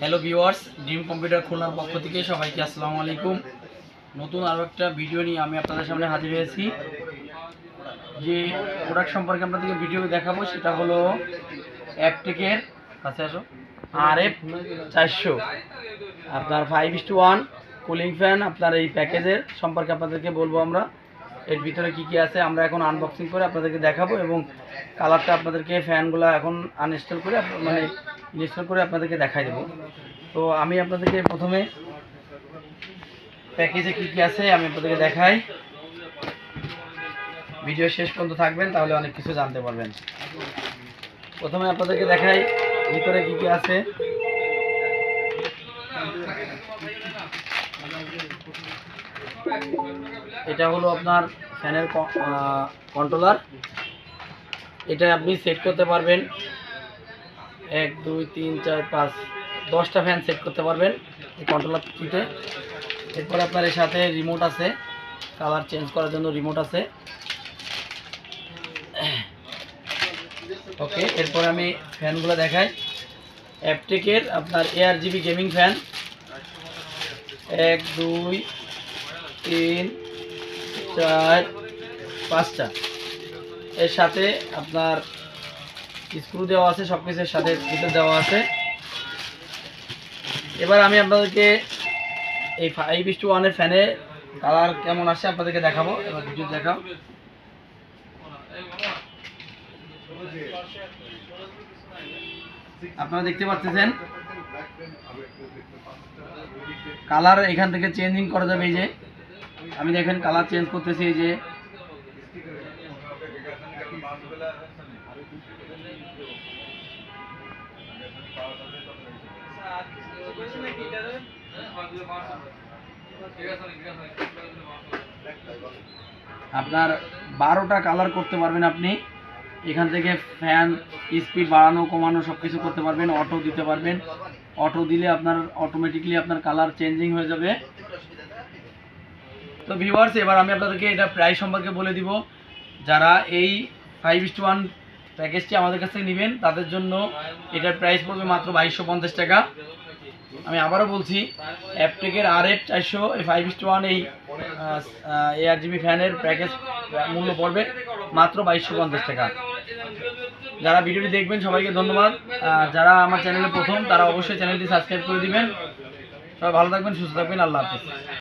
Hello viewers, dream computer খুলনার পক্ষ থেকে সবাইকে আসসালামু আলাইকুম। নতুন আরও একটা ভিডিও নিয়ে আমি আপনাদের সামনে হাজির হয়েছি। যে প্রোডাক্ট সম্পর্কে আপনাদেরকে ভিডিও দেখাবো সেটা হলো অ্যাপটেকের কাছে আসো RF400 আপনার 5:1 কুলিং ফ্যান। আপনার এই প্যাকেজের সম্পর্কে আপনাদেরকে বলবো আমরা, এর ভিতরে কি কি আছে আমরা এখন আনবক্সিং করে আপনাদেরকে দেখাবো এবং কালারটা আপনাদেরকে ফ্যানগুলো এখন আনইনস্টল করে ইনস্টল করে আপনাদেরকে দেখাই দেবো। তো আমি আপনাদেরকে প্রথমে প্যাকেজে কি কি আছে আমি আপনাদেরকে দেখাই। ভিডিও শেষ পর্যন্ত থাকবেন, তাহলে অনেক কিছু জানতে পারবেন। প্রথমে আপনাদেরকে দেখাই ভিতরে কি কি আছে। এটা হলো আপনার ফ্যানের কন্ট্রোলার। এটা আপনি সেট করতে পারবেন 1 2 3 4 5 10টা ফ্যান সেট করতে পারবেন এই কন্ট্রোলারটিতে। এরপরে আপনার এর সাথে রিমোট আছে, কালার চেঞ্জ করার জন্য রিমোট আছে। ওকে, এরপর আমি ফ্যানগুলো দেখাই। অ্যাপটেকের আপনার ARGB গেমিং ফ্যান 1 2 3 4 5টা। এর সাথে আপনার স্ক্রু দেওয়া আছে, সব কিছুর সাথে ভিতর দেওয়া আছে। এবার আমি আপনাদেরকে এই 5:1 এর ফ্যানে কালার কেমন আসে আপনাদেরকে দেখাবো। এবার ভিডিও দেখাও। আপনারা দেখতে পাচ্ছেন কালার এখান থেকে চেঞ্জিং করা যাবে। এই যে আমি দেখেন কালার চেঞ্জ করতেছি। এই যে আপনার 12টা কালার করতে পারবেন আপনি এখান থেকে। ফ্যান স্পিড বাড়ানো কমানো সব কিছু করতে পারবেন। অটো দিতে পারবেন, অটো দিলে আপনার অটোমেটিকলি আপনার কালার চেঞ্জিং হয়ে যাবে। তো ভিউয়ার্স, এবার আমি আপনাদেরকে এটা প্রাইস সম্পর্কে বলে দিব। যারা এই 5:1 প্যাকেজটি আমাদের কাছ থেকে নেবেন তাদের জন্য এটার প্রাইস পড়বে মাত্র 2250 টাকা। আমি আবারও বলছি, অ্যাপটেকের RF400 এই 5:1 এই ARGB ফ্যানের প্যাকেজ মূল্য পড়বে মাত্র 2250 টাকা। যারা ভিডিওটি দেখবেন সবাইকে ধন্যবাদ। যারা আমার চ্যানেলে প্রথম তারা অবশ্যই চ্যানেলটি সাবস্ক্রাইব করে দিবেন। সবাই ভালো থাকবেন, সুস্থ থাকবেন। আল্লাহ হাফেজ।